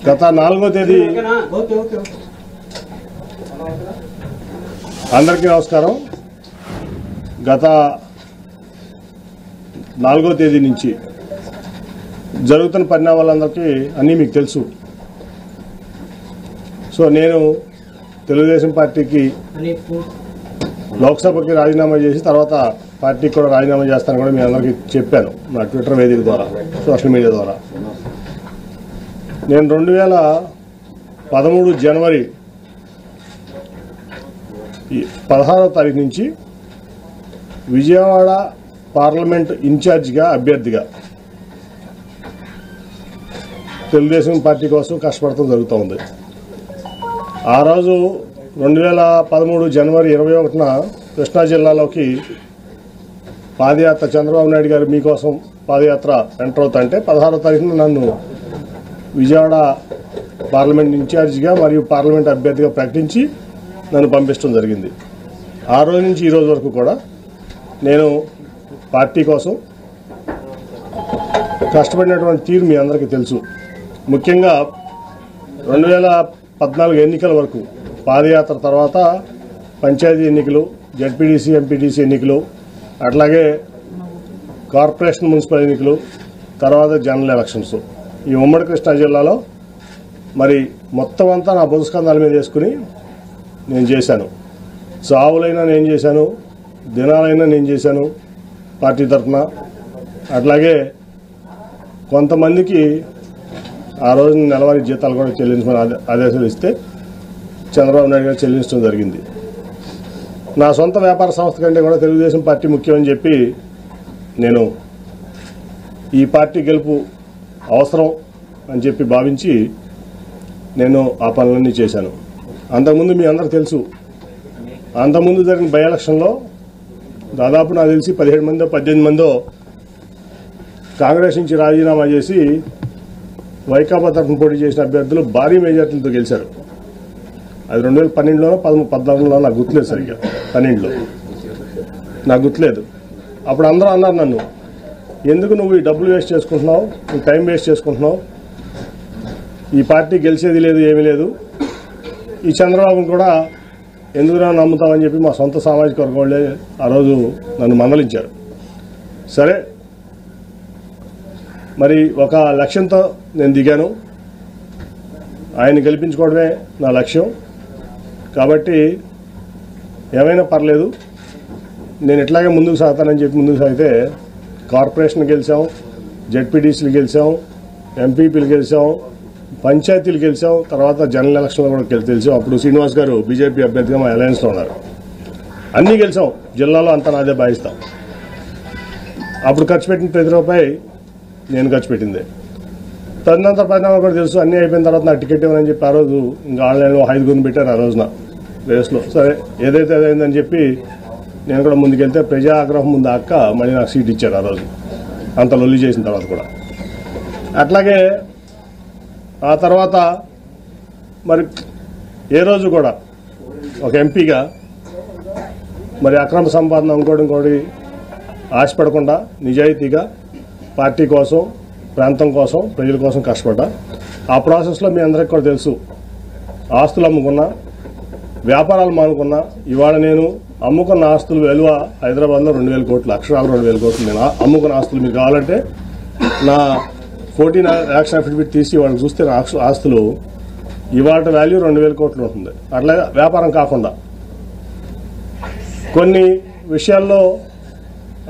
గత 4వ తేదీ అందరికీ నమస్కారం. గత 4వ తేదీ నుంచి జరుగుతున్న పరిణామాలందరికీ అన్నీ మీకు తెలుసు. సో నేను తెలుగుదేశం పార్టీకి లోక్సభకి రాజీనామా చేసి తర్వాత పార్టీకి కూడా రాజీనామా చేస్తానని కూడా మీ అందరికీ చెప్పాను నా ట్విట్టర్ వేదిక ద్వారా, సోషల్ మీడియా ద్వారా. నేను 2013 జనవరి 16వ తారీఖు నుంచి విజయవాడ పార్లమెంట్ ఇన్ఛార్జిగా అభ్యర్థిగా తెలుగుదేశం పార్టీ కోసం కష్టపడటం జరుగుతూ ఉంది. ఆ రోజు 2013 జనవరి 21న కృష్ణా జిల్లాలోకి పాదయాత్ర చంద్రబాబు నాయుడు గారు మీకోసం పాదయాత్ర ఎంటర్ అవుతుంటే 16వ తారీఖున నన్ను విజయవాడ పార్లమెంట్ ఇన్ఛార్జిగా మరియు పార్లమెంట్ అభ్యర్థిగా ప్రకటించి నన్ను పంపించడం జరిగింది. ఆ రోజు నుంచి ఈ రోజు వరకు కూడా నేను పార్టీ కోసం కష్టపడినటువంటి తీరు మీ అందరికీ తెలుసు. ముఖ్యంగా 2014 ఎన్నికల వరకు పాదయాత్ర తర్వాత పంచాయతీ ఎన్నికలు, జడ్పీటీసీ, ఎంపీటీసీ ఎన్నికలు, అట్లాగే కార్పొరేషన్, మున్సిపల్ ఎన్నికలు, తర్వాత జనరల్ ఎలక్షన్స్ ఈ ఉమ్మడి కృష్ణా జిల్లాలో మరి మొత్తం అంతా నా బుధస్కంధాల మీద వేసుకుని నేను చేశాను. సావులైనా నేను చేశాను, దినాలైనా నేను చేశాను పార్టీ తరఫున. అట్లాగే కొంతమందికి ఆ రోజు నెలవారీ జీతాలు కూడా చెల్లించమని ఆదేశాలు ఇస్తే చంద్రబాబు నాయుడు గారు చెల్లించడం జరిగింది. నా సొంత వ్యాపార సంస్థ కంటే కూడా తెలుగుదేశం పార్టీ ముఖ్యమని చెప్పి నేను ఈ పార్టీ గెలుపు అవసరం అని చెప్పి భావించి నేను ఆ పనులన్నీ చేశాను. అంతకుముందు మీ అందరూ తెలుసు, అంతకుముందు జరిగిన బై ఎలక్షన్లో దాదాపు నాకు తెలిసి 17 మందో 18 మందో కాంగ్రెస్ నుంచి రాజీనామా చేసి వైకాపా తరఫున పోటీ చేసిన అభ్యర్థులు భారీ మెజార్టీలతో గెలిచారు. అది 2012లోనో 14లో నాకు గుర్తులేదు, సరిగ్గా 12లో నాకు గుర్తులేదు. అప్పుడు అందరూ అన్నారు నన్ను, ఎందుకు నువ్వు ఈ డబ్బులు వేస్ట్ చేసుకుంటున్నావు, నువ్వు టైం వేస్ట్ చేసుకుంటున్నావు, ఈ పార్టీ గెలిచేది లేదు, ఏమీ లేదు, ఈ చంద్రబాబును కూడా ఎందుకు నమ్ముతామని చెప్పి మా సొంత సామాజిక వర్గం వాళ్ళే ఆ రోజు నన్ను మందలించారు. సరే, మరి ఒక లక్ష్యంతో నేను దిగాను, ఆయన గెలిపించుకోవడమే నా లక్ష్యం. కాబట్టి ఏమైనా పర్లేదు, నేను ఇట్లాగే ముందుకు సాగుతానని చెప్పి ముందుకు సాగితే కార్పొరేషన్ గెలిచాం, జడ్పీటీసీలు గెలిచాం, ఎంపీపీలు గెలిచాం, పంచాయతీలు గెలిచాం, తర్వాత జనరల్ ఎలక్షన్లో కూడా గెలిచాం. అప్పుడు శ్రీనివాస్ గారు బీజేపీ అభ్యర్థిగా మా అలయన్స్లో ఉన్నారు. అన్నీ గెలిచాం, జిల్లాలో అంతా నాదే భావిస్తాం. అప్పుడు ఖర్చు పెట్టిన ప్రతి రూపాయి నేను ఖర్చు పెట్టిందే. తదనంతర పరిణామాలు కూడా తెలుసు. అన్నీ అయిపోయిన తర్వాత నాకు టికెట్ ఇవ్వనని చెప్పి ఆ రోజు ఇంకా ఆన్లైన్లో 5 పెట్టారు ఆ రోజున రేస్లో. సరే, ఏదైతే అదైందని చెప్పి నేను కూడా ముందుకెళ్తే ప్రజా ఆగ్రహం ముందు అక్క మళ్ళీ నాకు సీట్ ఇచ్చారు ఆ రోజు, అంత లొల్లి చేసిన తర్వాత కూడా. అట్లాగే ఆ తర్వాత మరి ఏ రోజు కూడా ఒక ఎంపీగా మరి అక్రమ సంపాదన ఇంకోటి ఆశపడకుండా నిజాయితీగా పార్టీ కోసం, ప్రాంతం కోసం, ప్రజల కోసం కష్టపడ్డా. ఆ ప్రాసెస్లో మీ అందరికీ కూడా తెలుసు, ఆస్తులు అమ్ముకున్నా, వ్యాపారాలు మానుకున్నా. ఇవాళ నేను అమ్ముకున్న ఆస్తులు విలువ హైదరాబాద్లో 2,000 కోట్లు, అక్షరాలు 2,000 కోట్లు. నేను అమ్ముకున్న ఆస్తులు మీకు కావాలంటే నా 14 యాక్షన్ అఫిడవిట్ తీసి వాళ్ళకి చూస్తే నా ఆస్తులు ఇవాళ వాల్యూ 2,000 కోట్లు ఉంటుంది. అట్లాగే వ్యాపారం కాకుండా కొన్ని విషయాల్లో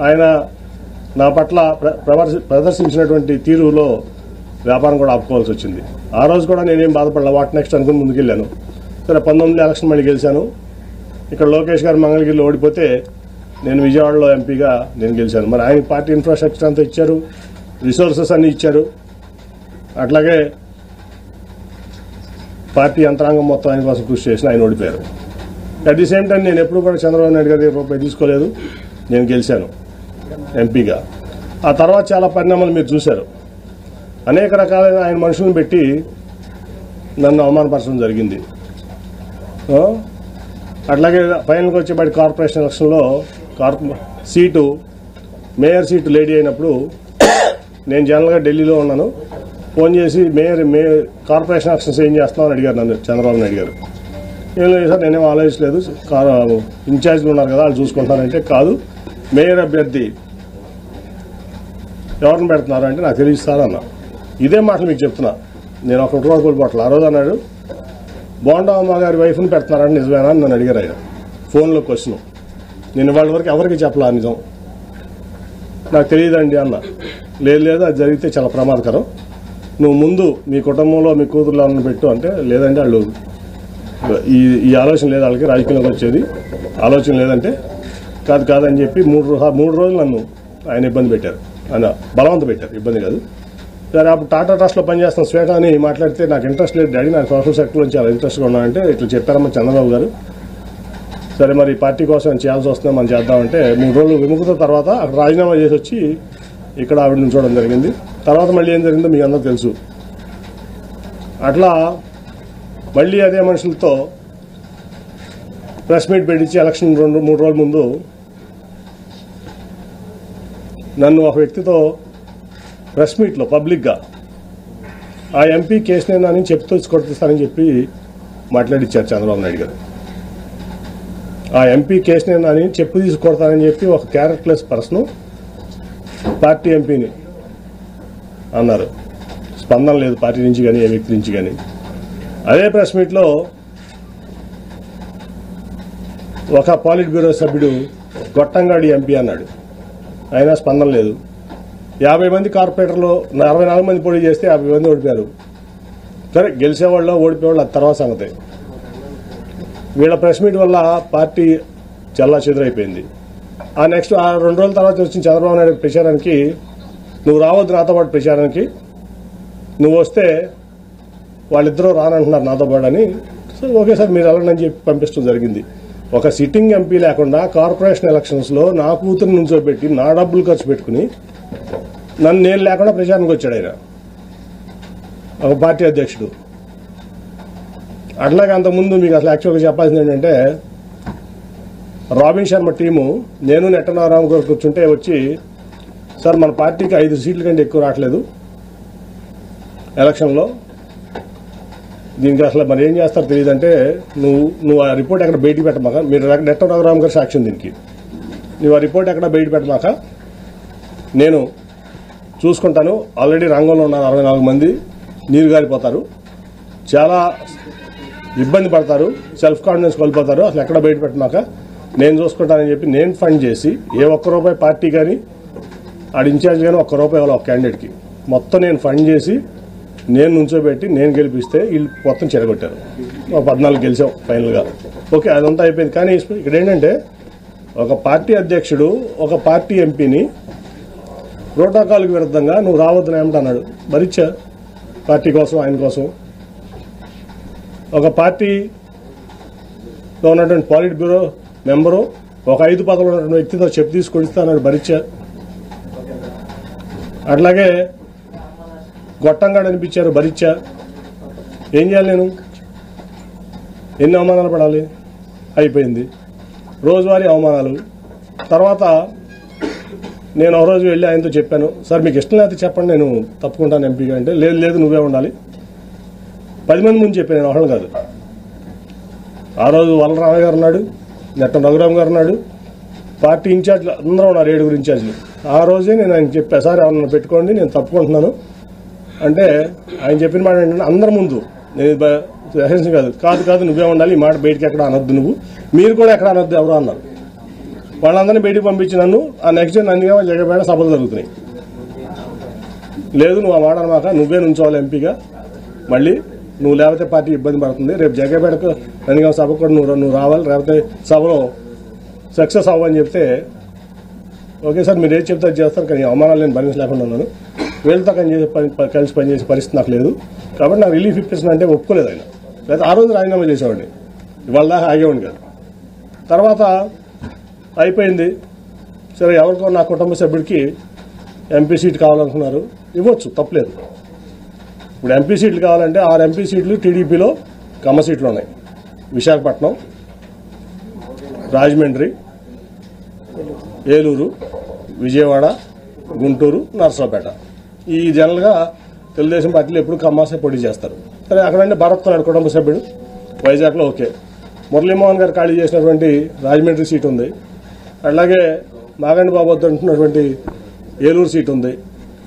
ఆయన నా పట్ల ప్రదర్శించినటువంటి తీరులో వ్యాపారం కూడా ఆపుకోవాల్సి వచ్చింది. ఆ రోజు కూడా నేనేం బాధపడలే, వాట్ నెక్స్ట్ అనుకుని ముందుకెళ్ళాను. సరే, 19 ఎలక్షన్ మళ్ళీ గెలిచాను. ఇక్కడ లోకేష్ గారు మంగళగిరిలో ఓడిపోతే నేను విజయవాడలో ఎంపీగా నేను గెలిచాను. మరి ఆయన పార్టీ ఇన్ఫ్రాస్ట్రక్చర్ అంతా ఇచ్చారు, రిసోర్సెస్ అన్ని ఇచ్చారు. అట్లాగే పార్టీ యంత్రాంగం మొత్తం ఆయన కోసం కృషి చేసిన ఆయన ఓడిపోయారు. అట్ ది సేమ్ టైం నేను ఎప్పుడు కూడా చంద్రబాబు నాయుడు గారి రూపాయి తీసుకోలేదు, నేను గెలిచాను ఎంపీగా. ఆ తర్వాత చాలా పరిణామాలు మీరు చూశారు. అనేక రకాలైన ఆయన మనుషులను పెట్టి నన్ను అవమానపరచడం జరిగింది. అట్లాగే ఫైనల్కి వచ్చేపాటి కార్పొరేషన్ ఎలక్షన్లో మేయర్ సీటు లేడీ అయినప్పుడు నేను జనరల్గా ఢిల్లీలో ఉన్నాను. ఫోన్ చేసి కార్పొరేషన్ ఎలక్షన్స్ ఏం చేస్తున్నామని అడిగారు నన్ను, చంద్రబాబు నాయుడు గారు. ఏం లేదు సార్, నేనేం ఆలోచించలేదు, ఇన్ఛార్జ్లు ఉన్నారు కదా వాళ్ళు చూసుకుంటానంటే, కాదు మేయర్ అభ్యర్థి ఎవరిని పెడుతున్నారు అంటే నాకు తెలియదు సార్ అన్న. ఇదే మాటలు మీకు చెప్తున్నా, నేను ఒక రూపాయలు కోల్పోవట్లేదు. ఆ రోజు అన్నాడు బోండమ్మ గారి వైఫ్ని పెడుతున్నారని నిజమేనా అని నన్ను అడిగారు ఆయన ఫోన్లో క్వశ్చన్. నేను వాళ్ళ వరకు ఎవరికి చెప్పలా నిజం, నాకు తెలియదండి అన్న. లేదు అది జరిగితే చాలా ప్రమాదకరం, నువ్వు ముందు మీ కుటుంబంలో మీ కూతురులో పెట్టు అంటే, లేదంటే వాళ్ళు ఈ ఆలోచన లేదు వాళ్ళకి, రాజకీయంలోకి వచ్చేది ఆలోచన లేదంటే, కాదని చెప్పి మూడు రోజులు నన్ను ఆయన ఇబ్బంది పెట్టారు, ఆయన బలవంత పెట్టారు, ఇబ్బంది కాదు. సరే అప్పుడు టాటా ట్రస్ట్లో పనిచేస్తున్న శ్వేత అని మాట్లాడితే నాకు ఇంట్రెస్ట్ లేదు డాడీ, నాకు సోషల్ సెక్టర్ నుంచి చాలా ఇంట్రెస్ట్గా ఉన్నానంటే ఇట్లా చెప్పారమ్మా చంద్రబాబు గారు. సరే మరి పార్టీ కోసం చేయాల్సి వస్తుందో మనం చేద్దామంటే 3 రోజులు విముఖత తర్వాత అక్కడ రాజీనామా చేసి వచ్చి ఇక్కడ ఆవిడ నుంచోవడం జరిగింది. తర్వాత మళ్ళీ ఏం జరిగిందో మీ అందరూ తెలుసు. అట్లా మళ్ళీ అదే మనుషులతో ప్రెస్ మీట్ పెట్టించి ఎలక్షన్ 2-3 రోజుల ముందు నన్ను ఒక వ్యక్తితో ప్రెస్ మీట్లో పబ్లిక్గా ఆ ఎంపీ కేసునేనని చెప్తూ కొడుతానని చెప్పి మాట్లాడిచ్చారు చంద్రబాబు నాయుడు గారు. ఆ ఎంపీ కేసునేనని చెప్పు తీసుకొడతానని చెప్పి ఒక క్యారెక్టర్లెస్ పర్సన్ పార్టీ ఎంపీని అన్నారు. స్పందన లేదు పార్టీ నుంచి కానీ ఏ వ్యక్తి నుంచి కానీ. అదే ప్రెస్ మీట్లో ఒక పాలిట్ బ్యూరో సభ్యుడు గొట్టంగాడి ఎంపీ అన్నాడు, అయినా స్పందన లేదు. 50 మంది కార్పొరేటర్లు 64 మంది పోటీ చేస్తే 50 మంది ఓడిపోయారు. సరే గెలిచేవాళ్ళు ఓడిపోయేవాళ్ళు అది తర్వాత సంగతి. వీళ్ళ ప్రెస్ మీట్ వల్ల పార్టీ చల్లా చెదురైపోయింది. ఆ నెక్స్ట్ 2 రోజుల తర్వాత వచ్చిన చంద్రబాబు నాయుడు ప్రచారానికి, నువ్వు రావద్దు నాతో పాటు ప్రచారానికి, నువ్వు వస్తే వాళ్ళిద్దరూ రానంటున్నారు నాతో పాటు అని. సరే ఓకే సార్ మీరు వెళ్ళండి అని చెప్పి పంపించడం జరిగింది. ఒక సిట్టింగ్ ఎంపీ లేకుండా కార్పొరేషన్ ఎలక్షన్స్లో నా కూతురు నుంచోబెట్టి నా డబ్బులు ఖర్చు పెట్టుకుని నన్ను నేను లేకుండా ప్రచారానికి వచ్చాడు ఆయన, ఒక పార్టీ అధ్యక్షుడు. అట్లాగే అంతకుముందు మీకు అసలు యాక్చువల్గా చెప్పాల్సింది ఏంటంటే, రాబిన్ శర్మ టీము నేను నెట్టనారాయణ గారు కూర్చుంటే వచ్చి, సార్ మన పార్టీకి 5 సీట్ల కంటే ఎక్కువ రావట్లేదు ఎలక్షన్లో, దీనికి అసలు మరి ఏం చేస్తారో తెలియదంటే, నువ్వు ఆ రిపోర్ట్ ఎక్కడ బయటికి పెట్టమాక, మీరు నెట్టనారాయణ గారు సాక్ష్యం దీనికి, నువ్వు ఆ రిపోర్ట్ ఎక్కడ బయట పెట్టమాక, నేను చూసుకుంటాను. ఆల్రెడీ రంగంలో ఉన్నారు 64 మంది, నీరు గారిపోతారు, చాలా ఇబ్బంది పడతారు, సెల్ఫ్ కాన్ఫిడెన్స్ కోల్పోతారు, అసలు ఎక్కడ బయట పెట్టమాక నేను చూసుకుంటానని చెప్పి నేను ఫండ్ చేసి ఏ ₹1 పార్టీ కానీ ఆడ ఇన్ఛార్జ్ కానీ ₹1 ఇవ్వాలి ఒక క్యాండిడేట్కి, మొత్తం నేను ఫండ్ చేసి నేను నుంచోబెట్టి నేను గెలిపిస్తే వీళ్ళు మొత్తం చెడగొట్టారు. 14 గెలిచాం ఫైనల్గా. ఓకే అదంతా అయిపోయింది. కానీ ఇక్కడ ఏంటంటే, ఒక పార్టీ అధ్యక్షుడు ఒక పార్టీ ఎంపీని ప్రోటోకాల్కి విరుద్ధంగా నువ్వు రావద్దని ఏమంటున్నాడు, భరించా పార్టీ కోసం ఆయన కోసం. ఒక పార్టీలో ఉన్నటువంటి పాలిట్ బ్యూరో మెంబరు ఒక 5 పదవులు ఉన్నటువంటి వ్యక్తితో చెప్పు తీసుకొడిస్తా అన్నాడు, భరించా. అట్లాగే గొట్టంగా అనిపించారు, భరించా. ఏం చేయాలి నేను, ఎన్ని అవమానాలు పడాలి, అయిపోయింది రోజువారీ అవమానాలు. తర్వాత నేను ఒక రోజు వెళ్ళి ఆయనతో చెప్పాను, సార్ మీకు ఇష్టం లేకపోతే చెప్పండి నేను తప్పుకుంటాను ఎంపీగా అంటే, లేదు నువ్వే ఉండాలి. 10 మంది ముందు చెప్పాను, నేను ఒకళ్ళు కాదు. ఆ రోజు వలరామయ్య గారు ఉన్నాడు, నెట్టం రఘురామ్ గారు ఉన్నాడు, పార్టీ ఇన్ఛార్జ్లు అందరూ ఉన్నారు, 7 ఇన్ఛార్జ్లు. ఆ రోజే నేను ఆయన చెప్పా, సార్ ఎవరన్నా పెట్టుకోండి నేను తప్పుకుంటున్నాను అంటే, ఆయన చెప్పిన మాట ఏంటంటే, అందరి ముందు నేను రహస్యం కాదు నువ్వే ఉండాలి, ఈ మాట బయటికి ఎక్కడ అనొద్దు, నువ్వు మీరు కూడా ఎక్కడ అనొద్దు ఎవరో అన్నారు. వాళ్ళందరినీ బయటికి పంపించి నన్ను ఆ నెక్స్ట్ డే నందిగా జగపేట సభలు జరుగుతున్నాయి. లేదు నువ్వు ఆ మాట అనమాక, నువ్వే నుంచోవాలి ఎంపీగా, మళ్ళీ నువ్వు లేకపోతే పార్టీ ఇబ్బంది పడుతుంది, రేపు జగపేటకు నందిగా సభ కూడా నువ్వు రావాలి, లేకపోతే సభలో సక్సెస్ అవ్వని చెప్తే, ఓకే సార్ మీరు ఏది చెప్తే అది చేస్తారు, కానీ అవమానాలు నేను భరించలేకుండా ఉన్నాను, వీళ్ళతో కలిసి పనిచేసే పరిస్థితి నాకు లేదు, కాబట్టి నాకు రిలీఫ్ ఇప్పిస్తున్నా అంటే ఒప్పుకోలేదు ఆయన. లేదా ఆ రోజు రాజీనామా చేసేవాడిని, ఇవాళ దాకా ఆగేవాడిని కాదు. తర్వాత అయిపోయింది. సరే ఎవరికో నా కుటుంబ సభ్యుడికి ఎంపీ సీట్ కావాలనుకున్నారు, ఇవ్వచ్చు తప్పలేదు. ఇప్పుడు ఎంపీ సీట్లు కావాలంటే 6 ఎంపీ సీట్లు టీడీపీలో కమ్మ సీట్లు ఉన్నాయి. విశాఖపట్నం, రాజమండ్రి, ఏలూరు, విజయవాడ, గుంటూరు, నర్సరావుపేట. ఈ జనరల్గా తెలుగుదేశం పార్టీలో ఎప్పుడు కమ్మాసే పోటీ చేస్తారు. సరే అక్కడంటే భరత్ ఉన్నాడు కుటుంబ సభ్యుడు వైజాగ్లో, ఓకే. మురళీమోహన్ గారు ఖాళీ చేసినటువంటి రాజమండ్రి సీట్ ఉంది. అలాగే మాగంటి బాబు అంటున్నటువంటి ఏలూరు సీట్ ఉంది.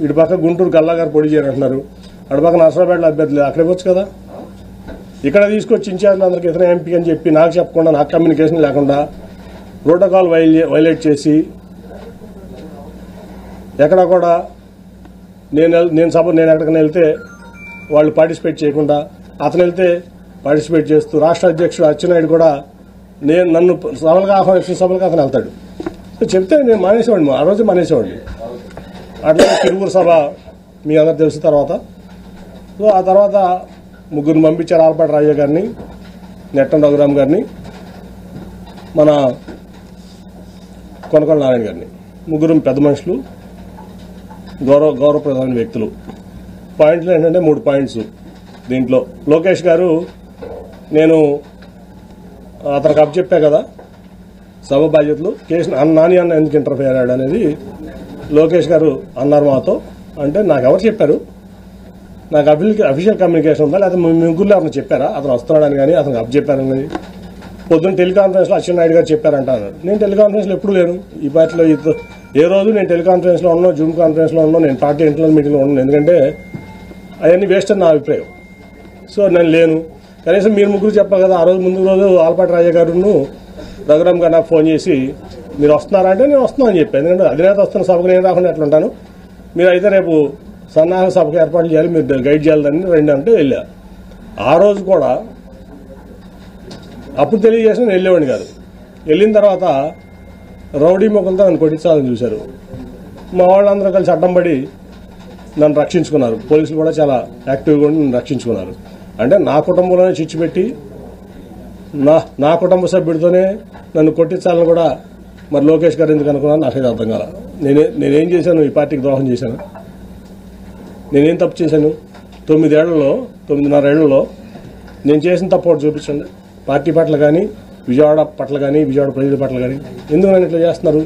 ఇటు పక్క గుంటూరు గల్లా గారు పోటీ చేయాలంటున్నారు. అటు పక్క నర్సరాపేటలో అభ్యర్థులు అక్కడ ఇవ్వచ్చు కదా. ఇక్కడ తీసుకొచ్చి ఇన్ఛార్జ్ అందరికి ఇతర ఎంపీ అని చెప్పి నాకు చెప్పకుండా, నాకు కమ్యూనికేషన్ లేకుండా ప్రోటోకాల్ వైలేట్ చేసి ఎక్కడ కూడా నేను ఎక్కడికైనా వెళ్తే వాళ్ళు పార్టిసిపేట్ చేయకుండా, అతను వెళ్తే పార్టిసిపేట్ చేస్తూ, రాష్ట్ర అధ్యక్షుడు అచ్చెన్నాయుడు కూడా నన్ను సభలకు ఆహ్వానించిన సభలకు అతను వెళ్తాడు. చెప్తే నేను మానేసేవాడిని, ఆ రోజు మానేసేవాడిని. అట్లాగే తిరువురు సభ మీ అందరు తెలిసిన తర్వాత, సో ఆ తర్వాత ముగ్గురిని పంపించారు. ఆలపాటి రాజయ్య గారిని, నెట్టం రఘురామ్ గారిని, మన కొనకొండ నారాయణ గారిని. ముగ్గురు పెద్ద మనుషులు, గౌరవప్రదమైన వ్యక్తులు. పాయింట్లు ఏంటంటే 3 పాయింట్స్ దీంట్లో. లోకేష్ గారు, నేను అతనికి అప్పచెప్పా కదా సభ బాధ్యతలు, నాని అన్న ఎందుకు ఇంటర్ఫియర్ అయ్యాడు అనేది లోకేష్ గారు అన్నారు మాతో. అంటే నాకు ఎవరు చెప్పారు, నాకు అఫీషియల్ కమ్యూనికేషన్ ఉందా, లేకపోతే మీ ముగ్గురులో ఎవరైనా చెప్పారా అతను వస్తున్నాడని కానీ అతనికి అప్పచెప్పారని? పొద్దున్న టెలికాన్ఫరెన్స్లో అచ్చెన్నాయుడు గారు చెప్పారంటారు. నేను టెలికాన్ఫరెన్స్లో ఎప్పుడు లేను ఈ పార్టీలో. ఏ రోజు నేను టెలికాన్ఫరెన్స్లో ఉన్నా, జూమ్ కాన్ఫరెన్స్లో ఉన్నా, నేను పార్టీ ఇంటర్నల్ మీటింగ్లో ఉన్నాను. ఎందుకంటే అవన్నీ వేస్ట్ అని నా అభిప్రాయం. సో నేను లేను. కనీసం మీరు ముగ్గురు చెప్పాలి కదా. ఆ రోజు ముందు రోజు ఆలపాటి రాజయ్య గారును రఘురామ్ గారు నాకు ఫోన్ చేసి మీరు వస్తున్నారా అంటే నేను వస్తున్నాను అని చెప్పాను. ఎందుకంటే అధినేత వస్తున్న సభకు నేను రాకుండా ఎట్లుంటాను, మీరు అయితే రేపు సన్నాహక సభకు ఏర్పాటు చేయాలి, మీరు గైడ్ చేయాలని రెండు అంటే వెళ్ళా. ఆ రోజు కూడా అప్పుడు తెలియజేసిన నేను వెళ్ళేవాడిని కాదు. వెళ్ళిన తర్వాత రౌడీ ముఖంతో నన్ను కొట్టించాలని చూశారు. మా వాళ్ళందరూ కలిసి అడ్డం పడి నన్ను రక్షించుకున్నారు. పోలీసులు కూడా చాలా యాక్టివ్గా ఉండి నన్ను రక్షించుకున్నారు. అంటే నా కుటుంబంలోనే చిచ్చు పెట్టి నా కుటుంబ సభ్యుడితోనే నన్ను కొట్టించాలని కూడా మరి లోకేష్ గారు ఎందుకు అనుకున్నాను నాకైతే అర్థం కాల. నేనేం చేశాను, ఈ పార్టీకి ద్రోహం చేశాను? నేనేం తప్పు చేశాను? 9.5 ఏళ్లలో నేను చేసిన తప్పు ఒకటి చూపించండి. పార్టీ పట్ల కానీ, విజయవాడ పట్ల కానీ, విజయవాడ ప్రజల పట్ల కానీ. ఎందుకు నన్ను ఇట్లా చేస్తున్నారు?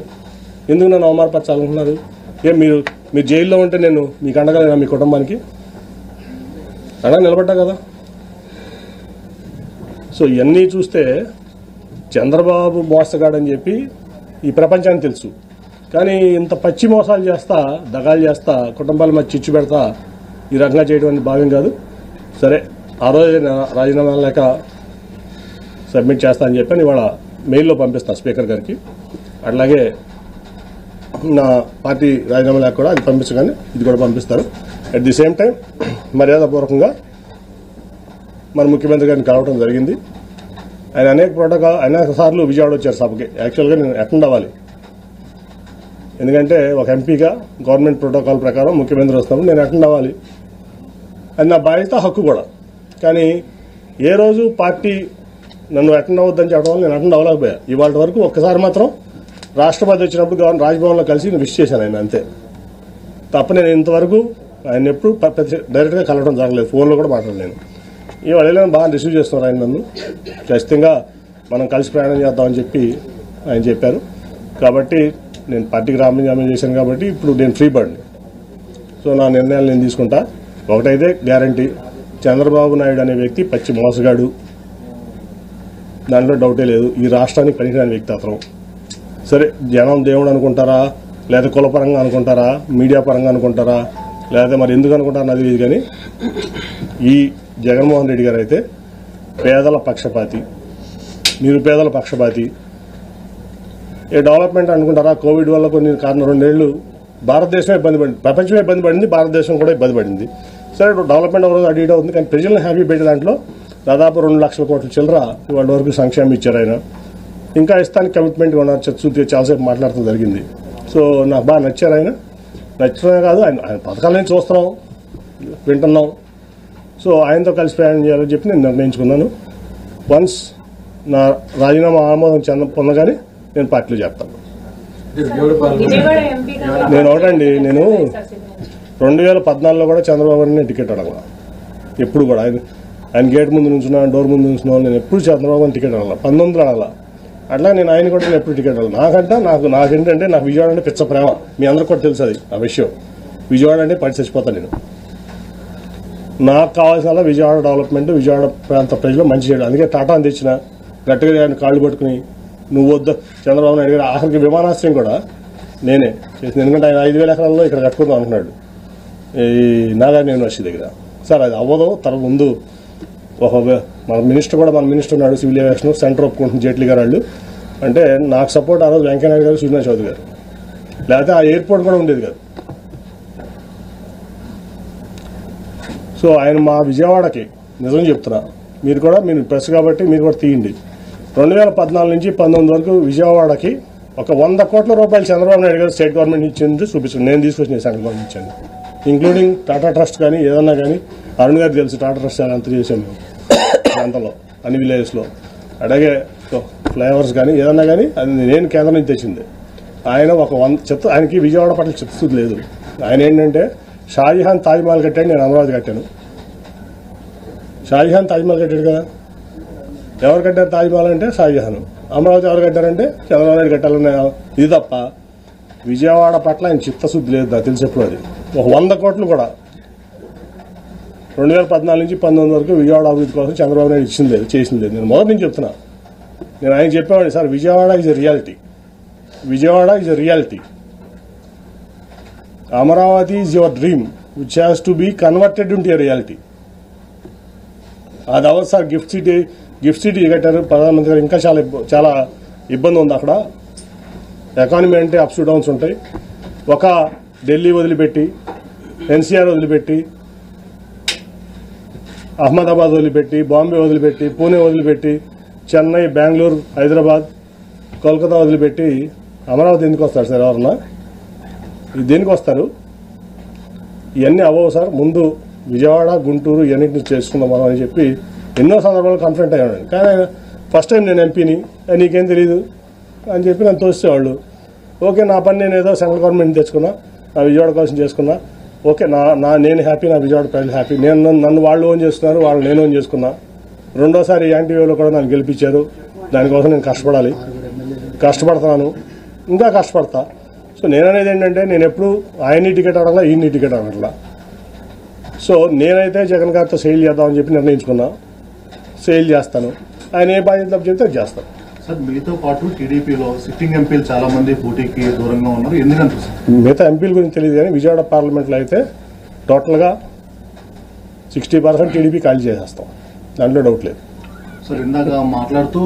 ఎందుకు నన్ను అవమానపరచాలనుకున్నారు? మీరు జైల్లో ఉంటే నేను మీకు అండగలేనా? మీ కుటుంబానికి అండగా నిలబడ్డా కదా. సో ఇవన్నీ చూస్తే చంద్రబాబు మోసగాడని చెప్పి ఈ ప్రపంచానికి తెలుసు. కానీ ఇంత పచ్చి మోసాలు చేస్తా, దగాలు చేస్తా, కుటుంబాల మధ్య చిచ్చు పెడతా ఈ రకంగా చేయడం అనేది భావ్యం కాదు. సరే, ఆ రోజు రాజీనామా లేక సబ్మిట్ చేస్తా అని చెప్పి ఇవాళ మెయిల్లో పంపిస్తాను స్పీకర్ గారికి. అట్లాగే నా పార్టీ రాజీనామా లేక కూడా అది పంపించగానే ఇది కూడా పంపిస్తారు. అట్ ది సేమ్ టైం మర్యాదపూర్వకంగా మన ముఖ్యమంత్రి గారిని కలవడం జరిగింది. ఆయన అనేక సార్లు విజయవాడ వచ్చారు సభకి. యాక్చువల్గా నేను అటెండ్ అవ్వాలి, ఎందుకంటే ఒక ఎంపీగా గవర్నమెంట్ ప్రోటోకాల్ ప్రకారం ముఖ్యమంత్రి వస్తున్నప్పుడు నేను అటెండ్ అవ్వాలి. అది నా బాధ్యత, హక్కు కూడా. కానీ ఏ రోజు పార్టీ నన్ను అటెండ్ అవ్వద్దని చెప్పడం వల్ల నేను అటెండ్ అవ్వలేకపోయా. ఇవాళ వరకు ఒక్కసారి మాత్రం రాష్ట్రపతి వచ్చినప్పుడు రాజ్భవన్లో కలిసి నేను విష్ చేశాను ఆయన, అంతే తప్ప నేను ఇంతవరకు ఆయన ఎప్పుడు డైరెక్ట్గా కలవడం జరగలేదు, ఫోన్లో కూడా మాట్లాడలేను. ఇవాళ బాగా రిసీవ్ చేస్తున్నారు ఆయన నన్ను. ఖచ్చితంగా మనం కలిసి ప్రయాణం చేద్దామని చెప్పి ఆయన చెప్పారు. కాబట్టి నేను పార్టీకి రాజీనామా చేశాను కాబట్టి ఇప్పుడు నేను ఫ్రీ బర్డ్ని. సో నా నిర్ణయాలు నేను తీసుకుంటా. ఒకటైతే గ్యారంటీ, చంద్రబాబు నాయుడు అనే వ్యక్తి పచ్చి మోసగాడు, దాంట్లో డౌటే లేదు. ఈ రాష్ట్రానికి పనికిరాని వ్యక్తి అతను. సరే, జనం దేవుడు అనుకుంటారా, లేదా కులపరంగా అనుకుంటారా, మీడియా పరంగా అనుకుంటారా, లేదా మరి ఎందుకు అనుకుంటారా అది లేదు. కానీ ఈ జగన్మోహన్ రెడ్డి గారు అయితే పేదల పక్షపాతి, నిరుపేదల పక్షపాతి. ఏ డెవలప్మెంట్ అనుకుంటారా? కోవిడ్ వల్ల కొన్ని కారణం 2 ఏళ్లు భారతదేశమే ఇబ్బంది పడింది, ప్రపంచమే ఇబ్బంది పడింది, భారతదేశం కూడా ఇబ్బంది పడింది. సరే, డెవలప్మెంట్ ఒక రోజు అటు ఇటు అవుతుంది, కానీ ప్రజలను హ్యాపీ పెట్టే దాంట్లో దాదాపు 2 లక్షల కోట్ల చిల్లర ఇవాళ వరకు సంక్షేమం ఇచ్చారు ఆయన. ఇంకా ఇస్తానికి కమిట్మెంట్గా ఉన్నారు. చర్చ చాలాసేపు మాట్లాడటం జరిగింది. సో నాకు బాగా నచ్చారు ఆయన. నచ్చడమే కాదు, ఆయన పథకాలని చూస్తున్నాం, వింటున్నాం. సో ఆయనతో కలిసి ప్రయాణం చేయాలని చెప్పి నేను నిర్ణయించుకున్నాను. వన్స్ నా రాజీనామా ఆమోదం పొందగానే నేను పార్టీలో చేస్తాను. నేను ఒకటండి, నేను 2014లో కూడా చంద్రబాబు గారిని టికెట్ అడగల. ఎప్పుడు కూడా ఆయన గేట్ ముందు నుంచున్నా, డోర్ ముందు నుంచున్నా, నేను ఎప్పుడు చంద్రబాబు గారిని టికెట్ అడగల. 19 అడగల. అట్లా నేను ఆయన కూడా ఎప్పుడు టికెట్ అడగల. నాకేంటంటే నాకు విజయవాడ అంటే పిచ్చ ప్రేమ. మీ అందరికి కూడా తెలుసు అది ఆ విషయం. విజయవాడ అంటే పడి చచ్చిపోతాను నేను. నాకు కావాల్సిన విజయవాడ డెవలప్మెంట్, విజయవాడ ప్రాంత ప్రజలు మంచి చేయడం. అందుకే టాటాని తెచ్చిన, గట్టిగా ఆయన కాళ్ళు పట్టుకుని నువ్వు వద్దు చంద్రబాబు నాయుడు గారు ఆఖరికి విమానాశ్రయం కూడా నేనే చేసింది. ఎందుకంటే ఆయన 5,000 ఎకరాల్లో ఇక్కడ కట్టుకుందాం అంటున్నాడు ఈ నాగార్జున యూనివర్సిటీ దగ్గర. సార్ అది అవ్వదు, తర్వాత ముందు ఒక మన మినిస్టర్ కూడా, మన మినిస్టర్ ఉన్నాడు సివిల్ ఏవియేషన్, సెంటర్ ఒప్పుకుంటుంది జైట్లీ గారు వాళ్ళు. అంటే నాకు సపోర్ట్ ఆ రోజు వెంకయ్యనాయుడు గారు, సుజనా చౌదరి గారు, లేకపోతే ఆ ఎయిర్పోర్ట్ కూడా ఉండేది కాదు. సో ఆయన మా విజయవాడకి నిజం చెప్తున్నా, మీరు కూడా, మీరు ప్రెస్ కాబట్టి మీరు కూడా తీయండి. 2014 నుంచి 19 వరకు విజయవాడకి ఒక 100 కోట్ల రూపాయలు చంద్రబాబు నాయుడు గారు స్టేట్ గవర్నమెంట్ ఇచ్చింది చూపించండి. నేను తీసుకొచ్చిన సెంట్రల్ గవర్నమెంట్ ఇచ్చాను, ఇంక్లూడింగ్ టాటా ట్రస్ట్ కానీ ఏదన్నా కానీ. అరుణ్ గారికి తెలుసు టాటా ట్రస్ట్ అంత చేశాను మేము ప్రాంతంలో, అన్ని విలేజెస్లో. అలాగే ఫ్లైఓవర్స్ కానీ ఏదన్నా కానీ అది నేను కేంద్రం నుంచి తెచ్చింది. ఆయన ఒక 100 చెత్త, ఆయనకి విజయవాడ పట్ల చిత్తశుద్ధి లేదు. ఆయన ఏంటంటే షాజహాన్ తాజ్మహల్ కట్టాడు, నేను అమరావతి కట్టాను. షాజహాన్ తాజ్మహల్ కట్టాడు కదా, ఎవరు కట్టారు తాజ్మహల్ అంటే షాజహాన్. అమరావతి ఎవరు కట్టారంటే చంద్రబాబు నాయుడు కట్టాలనే ఇది తప్ప విజయవాడ పట్ల ఆయన చిత్తశుద్ధి లేదు, నాకు తెలిసి ఎప్పుడు. అది ఒక 100 కోట్లు కూడా 2014 నుంచి 19 వరకు విజయవాడ అభివృద్ధి కోసం చంద్రబాబు నాయుడు ఇచ్చింది లేదు, చేసింది లేదు. నేను మొదటి నుంచి చెప్తున్నా, నేను ఆయన చెప్పేవాడిని, sir Vijayawada is a reality, Vijayawada is a reality. Amaravati is your dream which has to be converted into a reality. అది అవర్ సార్. గిఫ్ట్ సిటీ కట్టారు ప్రధానమంత్రి గారు, ఇంకా చాలా ఇబ్బంది ఉంది అక్కడ. ఎకానమీ అంటే అప్స్ డౌన్స్ ఉంటాయి. ఒక ఢిల్లీ వదిలిపెట్టి, ఎన్సీఆర్ వదిలిపెట్టి, అహ్మదాబాద్ వదిలిపెట్టి, బాంబే వదిలిపెట్టి, పూణే వదిలిపెట్టి, చెన్నై, బెంగళూరు, హైదరాబాద్, కోల్కతా వదిలిపెట్టి అమరావతి ఎందుకు వస్తారు సార్? ఎవరన్నా దేనికి వస్తారు? ఇవన్నీ అవ్వవు సార్. ముందు విజయవాడ, గుంటూరు ఇవన్నింటిని చేసుకుందాం మనం అని చెప్పి ఎన్నో సందర్భాలు కన్ఫరెంట్ అయ్యాడు. కానీ ఫస్ట్ టైం నేను ఎంపీని, నీకేం తెలియదు అని చెప్పి నన్ను తోసేవాళ్ళు. ఓకే, నా పని నేను ఏదో సెంట్రల్ గవర్నమెంట్ తెచ్చుకున్నా, నా విజయవాడ కోసం చేసుకున్నా. ఓకే, నేను హ్యాపీ, నా విజయవాడ ప్రజలు హ్యాపీ. నన్ను వాళ్ళు ఓన్ చేసుకున్నారు, వాళ్ళు నేను ఓన్ చేసుకున్నా. రెండోసారి యాంటీవేలో కూడా నన్ను గెలిపించారు. దానికోసం నేను కష్టపడతాను, ఇంకా కష్టపడతా. సో నేననేది ఏంటంటే, నేను ఎప్పుడు ఆయన్ని టికెట్ అడగలా, ఈయన్ని టికెట్ అడగట్లా. సో నేనైతే జగన్ గారితో సేల్ చేద్దామని చెప్పి నిర్ణయించుకున్నా. సేల్ చేస్తాను, ఆయన ఏ బాధ్యత చెప్తే అది చేస్తాను. సార్ మీతో పాటు టీడీపీలో సిట్టింగ్ ఎంపీలు చాలా మంది పోటీకి దూరంగా ఉన్నారు, ఎందుకంటే మిగతా ఎంపీల గురించి తెలియదు కానీ విజయవాడ పార్లమెంట్లో అయితే టోటల్గా 60% టీడీపీ ఖాళీ చేసేస్తాం, దాంట్లో డౌట్ లేదు. సార్ ఇందాక మాట్లాడుతూ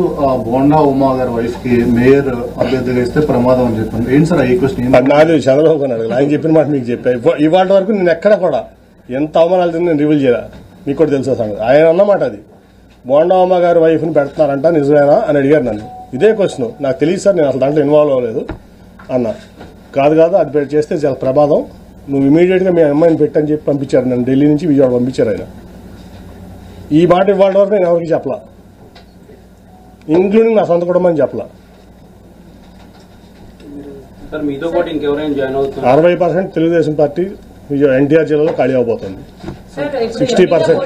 బోండా ఉమా గారి వైఫ్ కి మేయర్ అభ్యర్థిగా ఇస్తే ప్రమాదం అని చెప్పాను. ఏంటి సార్ ఈ క్వశ్చన్? నాది చంద్రబాబు అడగదు, ఆయన చెప్పిన మాట మీకు చెప్పా. ఇవాళ వరకు నేను ఎక్కడ కూడా ఎంత అవమానాలు తిని నేను రివీల్ చేయాలి, మీకు కూడా తెలుసా సంగతి. ఆయన అన్నమాట అది, బోండా ఉమా గారి వైఫ్ని పెడుతున్నారంట, నిజమేనా అని అడిగారు నన్ను. ఇదే క్వశ్చన్, నాకు తెలియదు సార్, నేను అసలు దాంట్లో ఇన్వాల్వ్ అవ్వలేదు అన్నా. కాదు అది చేస్తే చాలా ప్రమాదం, నువ్వు ఇమీడియట్గా మీ అమ్మాయిని పెట్టని చెప్పి పంపించారు నన్ను. ఢిల్లీ నుంచి విజయవాడ పంపించారు ఆయన. ఈ మాట ఇవాళ వరకు నేను ఎవరికి చెప్పలా, ఇంక్లూడింగ్ నా సొంత కుటుంబం చెప్పలా. 60% తెలుగుదేశం పార్టీ ఎన్టీఆర్ జిల్లాలో ఖాళీ అవబోతుంది. 60%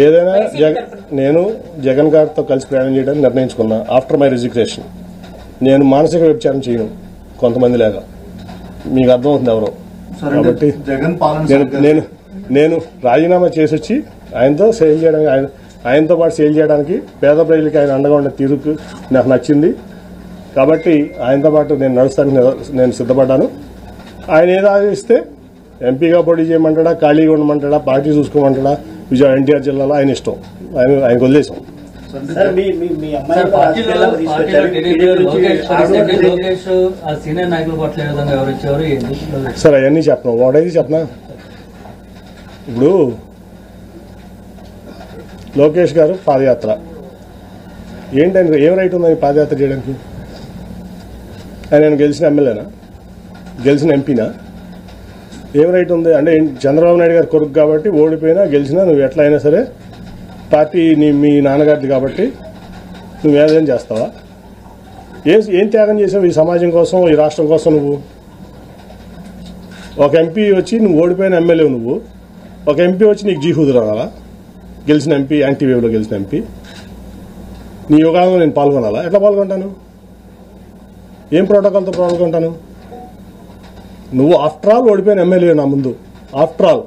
ఏదైనా నేను జగన్ గారితో కలిసి ప్రయాణం చేయడానికి నిర్ణయించుకున్నా. ఆఫ్టర్ మై రిజిగ్నేషన్ నేను మానసిక వ్యభిచారం చేయను కొంతమంది లేక, మీకు అర్థమవుతుంది ఎవరో. కాబట్టి నేను రాజీనామా చేసి వచ్చి ఆయనతో సేల్ చేయడానికి, ఆయనతో పాటు సేల్ చేయడానికి పేద ప్రజలకి ఆయన అండగా ఉన్న తీరుకు నాకు నచ్చింది. కాబట్టి ఆయనతో పాటు నేను నడుస్తానికి నేను సిద్ధపడ్డాను. ఆయన ఏదో ఆదేశిస్తే ఎంపీగా పోటీ చేయమంటాడా, ఖాళీగా ఉండమంటాడా, పార్టీ చూసుకోమంటాడా, విజయవాడ ఎన్టీఆర్ జిల్లాలో ఆయన ఇష్టం, ఆయనకు వదిలేసాం. సార్ అవన్నీ చెప్పను, ఒకటైతే చెప్పనా. ఇప్పుడు లోకేష్ గారు పాదయాత్ర ఏంటంటే ఏం రైట్ ఉందని పాదయాత్ర చేయడానికి? ఆయన గెలిచిన ఎమ్మెల్యేనా, గెలిచిన ఎంపీనా? ఏం రైట్ ఉంది అంటే? చంద్రబాబు నాయుడు గారు కొడుకు కాబట్టి ఓడిపోయినా గెలిచినా నువ్వు ఎట్లా అయినా సరే పార్టీ మీ నాన్నగారిది కాబట్టి నువ్వు ఏదైనా చేస్తావా? ఏం త్యాగం చేసావు ఈ సమాజం కోసం, ఈ రాష్ట్రం కోసం? నువ్వు ఒక ఎంపీ వచ్చి నువ్వు ఓడిపోయిన ఎమ్మెల్యే, నువ్వు ఒక ఎంపీ వచ్చి నీకు జీహూదు రావాలా? గెలిచిన ఎంపీ, యాంటీవేవ్లో గెలిచిన ఎంపీ నీ యోగాలో నేను పాల్గొనాలా? ఎట్లా పాల్గొంటాను? ఏం ప్రోటోకాల్తో పాల్గొంటాను? నువ్వు ఆఫ్టర్ ఆల్ ఓడిపోయిన ఎమ్మెల్యే నా ముందు. ఆఫ్టర్ ఆల్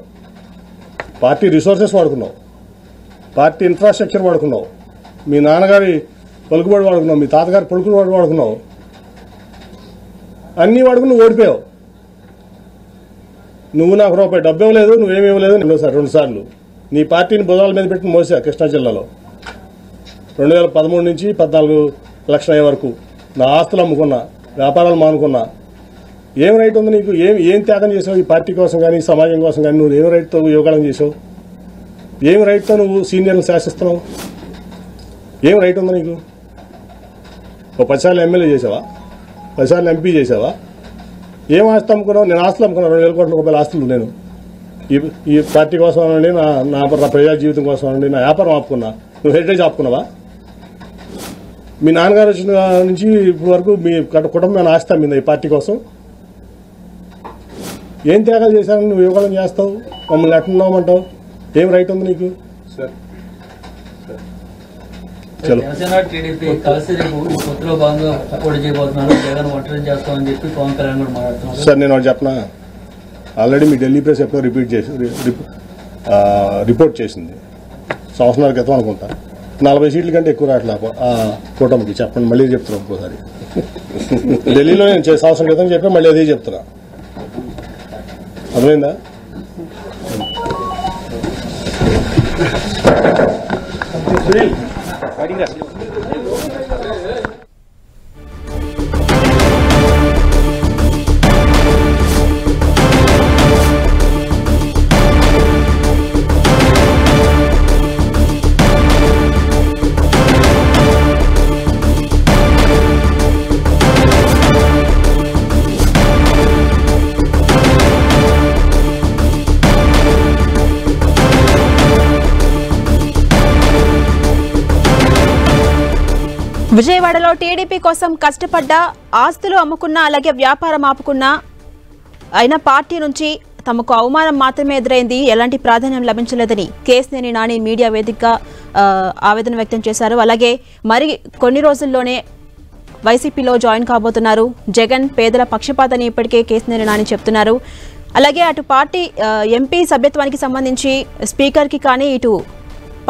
పార్టీ రిసోర్సెస్ వాడుకున్నావు, పార్టీ ఇన్ఫ్రాస్ట్రక్చర్ వాడుకున్నావు, మీ నాన్నగారి పలుకుబడి వాడుకున్నావు, మీ తాతగారి పలుకుబడి వాడుకున్నావు, అన్నీ వాడుకుని నువ్వు ఓడిపోయావు. నువ్వు నాకు రూపాయి డబ్బు ఇవ్వలేదు, నువ్వేమి ఇవ్వలేదు. రెండు సార్లు నీ పార్టీని బుధాల మీద పెట్టి మోసా కృష్ణా జిల్లాలో 2013 నుంచి 14 లక్షల వరకు నా ఆస్తులు అమ్ముకున్నా, వ్యాపారాలు మానుకున్నా. ఏం రైట్ ఉంది నీకు? ఏం త్యాగం చేసావు ఈ పార్టీ కోసం కానీ సమాజం కోసం కానీ? నువ్వు ఏం రైట్తో యోగాళం చేసావు? ఏం రైట్తో నువ్వు సీనియర్లు శాసిస్తున్నావు? ఏం రైట్ ఉంది నీకు? ఓ 10 సార్లు ఎమ్మెల్యే చేసావా? 10 సార్లు ఎంపీ చేసావా? ఏం ఆస్తి అమ్ముకున్నావు? నేను ఆస్తులు అమ్ముకున్నాను, 2,000 కోట్ల రూపాయల ఆస్తులు. నేను ఈ పార్టీ కోసం అనండి, నా ప్రజా జీవితం కోసం అనండి, నా వ్యాపారం ఆపుకున్నా. నువ్వు హెరిటేజ్ ఆపుకున్నావా? మీ నాన్నగారు వచ్చిన నుంచి ఇప్పటి వరకు మీ కుటుంబం ఆస్తి అమ్మిందా ఈ పార్టీ కోసం? ఏం త్యాగాలు చేశారని నువ్వు యోగాలను చేస్తావు? మమ్మల్ని ఎట్లున్నామంటావు? ఏం రైట్ ఉంది నీకు? చలో. జనసేన టీడీపీ కలిసి రేపు పొత్తులో భాగంగా పోటీ చేయబోతున్నారు, జగన్ ఒంటరి చేస్తామని చెప్పి పవన్ కళ్యాణ్ కూడా మాట్లాడుతున్నారు. సార్ నేను ఒకటి చెప్పనా, ఆల్రెడీ మీ ఢిల్లీ ప్రెస్ ఎప్పుడో రిపోర్ట్ చేసింది, సంవత్సరాల క్రితం అనుకుంటా. 40 సీట్ల కంటే ఎక్కువ రావట్లే కూటమికి. చెప్పండి, మళ్ళీ చెప్తున్నా ఇంకోసారి. ఢిల్లీలో నేను సంవత్సరం క్రితం చెప్పా, మళ్ళీ అదే చెప్తున్నా. అర్థమైందా? విజయవాడలో టీడీపీ కోసం కష్టపడ్డ, ఆస్తులు అమ్ముకున్నా, అలాగే వ్యాపారం ఆపుకున్నా అయినా పార్టీ నుంచి తమకు అవమానం మాత్రమే ఎదురైంది, ఎలాంటి ప్రాధాన్యం లభించలేదని కేశినేని నాని మీడియా వేదికగా ఆవేదన వ్యక్తం చేశారు. అలాగే మరి కొన్ని రోజుల్లోనే వైసీపీలో జాయిన్ కాబోతున్నారు. జగన్ పేదల పక్షపాతని ఇప్పటికే కేశినేని నాని చెప్తున్నారు. అలాగే అటు పార్టీ ఎంపీ సభ్యత్వానికి సంబంధించి స్పీకర్కి కానీ, ఇటు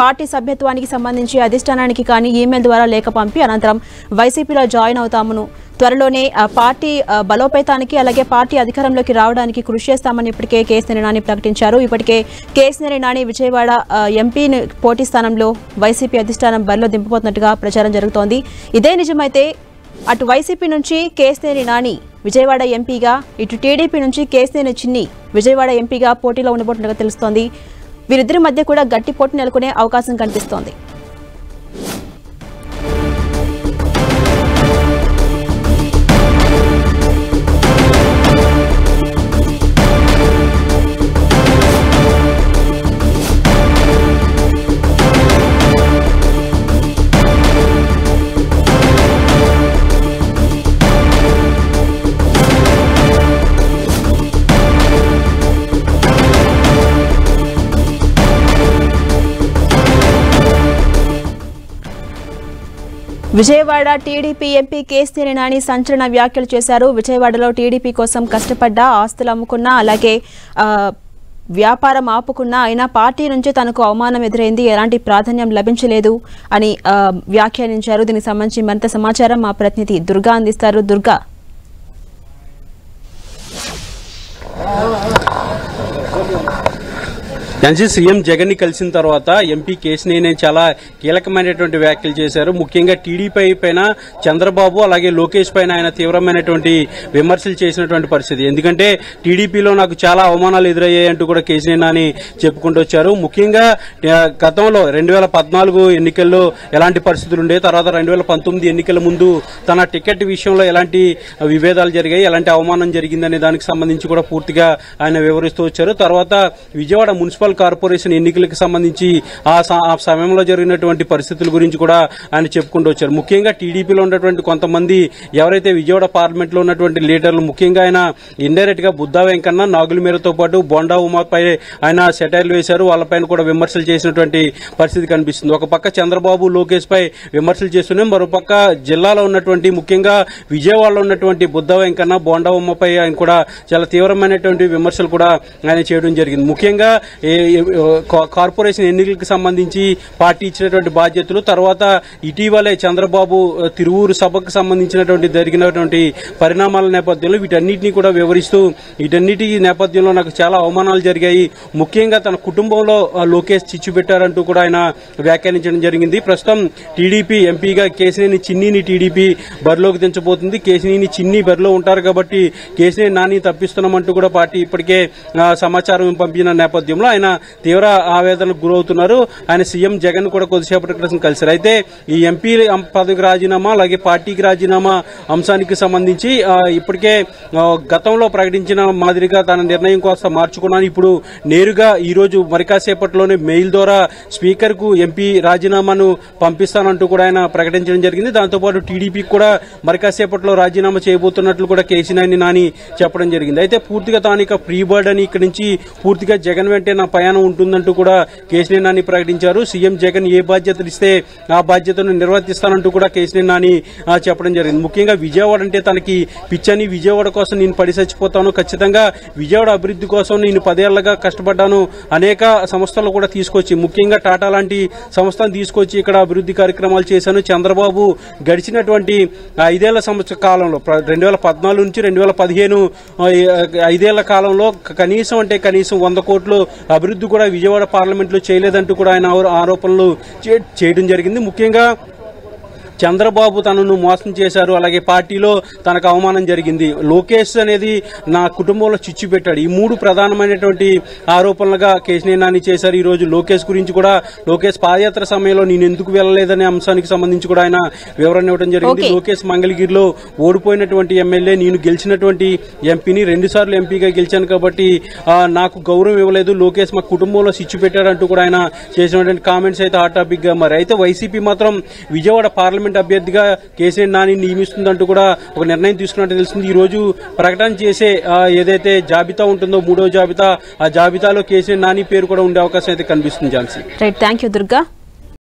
పార్టీ సభ్యత్వానికి సంబంధించి అధిష్టానానికి కానీ ఈమెయిల్ ద్వారా లేఖ పంపి అనంతరం వైసీపీలో జాయిన్ అవుతామను, త్వరలోనే పార్టీ బలోపేతానికి అలాగే పార్టీ అధికారంలోకి రావడానికి కృషి చేస్తామని ఇప్పటికే కేశినేని నాని ప్రకటించారు. ఇప్పటికే కేశినేని నాని విజయవాడ ఎంపీని పోటీ స్థానంలో వైసీపీ అధిష్టానం బరిలో దింపబోతున్నట్టుగా ప్రచారం జరుగుతోంది. ఇదే నిజమైతే అటు వైసీపీ నుంచి కేశినేని నాని విజయవాడ ఎంపీగా, ఇటు టీడీపీ నుంచి కేశినేని చిన్ని విజయవాడ ఎంపీగా పోటీలో ఉండబోతున్నట్టుగా తెలుస్తోంది. వీరిద్దరి మధ్య కూడా గట్టి పోటీ నెలకొనే అవకాశం కనిపిస్తోంది. విజయవాడ టీడీపీ ఎంపీ కేశినేని నాని సంచలన వ్యాఖ్యలు చేశారు. విజయవాడలో టీడీపీ కోసం కష్టపడ్డా, ఆస్తులు అమ్ముకున్నా, అలాగే వ్యాపారం ఆపుకున్నా అయినా పార్టీ నుంచి తనకు అవమానం ఎదురైంది, ఎలాంటి ప్రాధాన్యం లభించలేదు అని వ్యాఖ్యానించారు. దీనికి సంబంధించి మరింత సమాచారం మా ప్రతినిధి దుర్గా అందిస్తారు. దుర్గా, సీఎం జగన్ ని కలిసిన తర్వాత ఎంపీ కేశినేని చాలా కీలకమైనటువంటి వ్యాఖ్యలు చేశారు. ముఖ్యంగా టీడీపీ పైన చంద్రబాబు అలాగే లోకేష్ పైన ఆయన తీవ్రమైనటువంటి విమర్శలు చేసినటువంటి పరిస్థితి. ఎందుకంటే టీడీపీలో నాకు చాలా అవమానాలు ఎదురయ్యాయి అంటూ కూడా కేశినేని చెప్పుకుంటూ వచ్చారు. ముఖ్యంగా గతంలో 2014 ఎన్నికల్లో ఎలాంటి పరిస్థితులు ఉండే, తర్వాత 2019 ఎన్నికల ముందు తన టికెట్ విషయంలో ఎలాంటి విభేదాలు జరిగాయి, ఎలాంటి అవమానం జరిగిందనే దానికి సంబంధించి కూడా పూర్తిగా ఆయన వివరిస్తూ వచ్చారు. తర్వాత విజయవాడ మున్సిపల్ కార్పొరేషన్ ఎన్నికలకు సంబంధించి ఆ సమయంలో జరిగినటువంటి పరిస్థితుల గురించి కూడా ఆయన చెప్పుకుంటూ వచ్చారు. ముఖ్యంగా టీడీపీలో ఉన్నటువంటి కొంతమంది ఎవరైతే విజయవాడ పార్లమెంట్ లో ఉన్నటువంటి లీడర్లు, ముఖ్యంగా ఆయన ఇండైరెక్ట్ గా బుద్దా వెంకన్న, నాగుల మీరతో పాటు బోండా ఉమాపై ఆయన సెటైర్లు వేశారు. వాళ్ళపైన కూడా విమర్శలు చేసినటువంటి పరిస్థితి కనిపిస్తుంది. ఒక పక్క చంద్రబాబు, లోకేష్ పై విమర్శలు చేస్తూనే మరోపక్క జిల్లాలో ఉన్నటువంటి ముఖ్యంగా విజయవాడలో ఉన్నటువంటి బుద్దా వెంకన్న, బోండా ఉమ్మపై ఆయన కూడా చాలా తీవ్రమైనటువంటి విమర్శలు కూడా ఆయన చేయడం జరిగింది. ముఖ్యంగా కార్పొరేషన్ ఎన్నికలకు సంబంధించి పార్టీ ఇచ్చినటువంటి బాధ్యతలు, తర్వాత ఇటీవలే చంద్రబాబు తిరువూరు సభకు సంబంధించినటువంటి జరిగినటువంటి పరిణామాల నేపథ్యంలో వీటన్నిటిని కూడా వివరిస్తూ వీటన్నిటి నేపథ్యంలో నాకు చాలా అవమానాలు జరిగాయి, ముఖ్యంగా తన కుటుంబంలో లోకేష్ చిచ్చు పెట్టారంటూ కూడా ఆయన వ్యాఖ్యానించడం జరిగింది. ప్రస్తుతం టీడీపీ ఎంపీగా కేశినేని చిన్నిని టీడీపీ బరిలోకి దించబోతుంది. కేశినేని చిన్ని బరిలో ఉంటారు కాబట్టి కేశినేని నాని తప్పిస్తున్నామంటూ కూడా పార్టీ ఇప్పటికే సమాచారం పంపిన నేపథ్యంలో ఆయన తీవ్ర ఆవేదనకు గురవుతున్నారు. ఆయన సీఎం జగన్ కూడా కొద్దిసేపటి క్రితం కలిశారు. అయితే ఈ ఎంపీ పదవికి రాజీనామా అలాగే పార్టీకి రాజీనామా అంశానికి సంబంధించి ఇప్పటికే గతంలో ప్రకటించిన మాదిరిగా తన నిర్ణయం కోసం మార్చుకున్నాను. ఇప్పుడు నేరుగా ఈ రోజు మరి కాసేపట్లోనే మెయిల్ ద్వారా స్పీకర్ కు ఎంపీ రాజీనామాను పంపిస్తానంటూ కూడా ఆయన ప్రకటించడం జరిగింది. దాంతోపాటు టీడీపీకి కూడా మరి కాసేపట్లో రాజీనామా చేయబోతున్నట్లు కూడా కేశినేని నాని చెప్పడం జరిగింది. అయితే పూర్తిగా తాను ఇక ప్రీ బర్డ్ అని ఇక్కడి నుంచి పూర్తిగా జగన్ వెంటే నా ప్రయాణం ఉంటుందంటూ కూడా కేశినేని నాని ప్రకటించారు. సీఎం జగన్ ఏ బాధ్యతలు ఇస్తే ఆ బాధ్యతను నిర్వర్తిస్తానంటూ కూడా కేశినేని నాని చెప్పడం జరిగింది. ముఖ్యంగా విజయవాడ అంటే తనకి పిచ్చని, విజయవాడ కోసం నేను పడి చచ్చిపోతాను, ఖచ్చితంగా విజయవాడ అభివృద్ధి కోసం నేను 10 ఏళ్లుగా కష్టపడ్డాను, అనేక సంస్థలు కూడా తీసుకొచ్చి ముఖ్యంగా టాటా లాంటి సంస్థను తీసుకొచ్చి ఇక్కడ అభివృద్ధి కార్యక్రమాలు చేశాను. చంద్రబాబు గడిచినటువంటి 5 ఏళ్ల సంవత్సర కాలంలో 2014 నుంచి 2015 5 ఏళ్ల కాలంలో కనీసం 100 కోట్లు అభివృద్ధి కూడా విజయవాడ పార్లమెంట్ లో చేయలేదంటూ కూడా ఆయన ఆరోపణలు చేయడం జరిగింది. ముఖ్యంగా చంద్రబాబు తనను మోసం చేశారు, అలాగే పార్టీలో తనకు అవమానం జరిగింది, లోకేష్ అనేది నా కుటుంబంలో చిచ్చు పెట్టాడు, ఈ 3 ప్రధానమైనటువంటి ఆరోపణలుగా కేశినేని నాని చేశారు. ఈ రోజు లోకేష్ గురించి కూడా లోకేష్ పాదయాత్ర సమయంలో నేను ఎందుకు వెళ్లలేదనే అంశానికి సంబంధించి కూడా ఆయన వివరణ ఇవ్వడం జరిగింది. లోకేష్ మంగళగిరిలో ఓడిపోయినటువంటి ఎమ్మెల్యే, నేను గెలిచినటువంటి ఎంపీని 2 సార్లు ఎంపీగా గెలిచాను కాబట్టి నాకు గౌరవం ఇవ్వలేదు, లోకేష్ మా కుటుంబంలో చిచ్చు పెట్టాడంటూ కూడా ఆయన చేసినటువంటి కామెంట్స్ అయితే హాట్ టాపిక్ గా మరి. అయితే వైసీపీ మాత్రం విజయవాడ పార్లమెంట్ అభ్యర్థిగా కేశినేని నాని నియమిస్తుందంటూ కూడా ఒక నిర్ణయం తీసుకున్నట్టు తెలిసింది. ఈ రోజు ప్రకటన చేసే ఏదైతే జాబితా ఉంటుందో 3వ జాబితా, ఆ జాబితాలో కేశినేని నాని పేరు కూడా ఉండే అవకాశం అయితే కనిపిస్తుంది. ఝాన్సీ. Right, thank you Durga.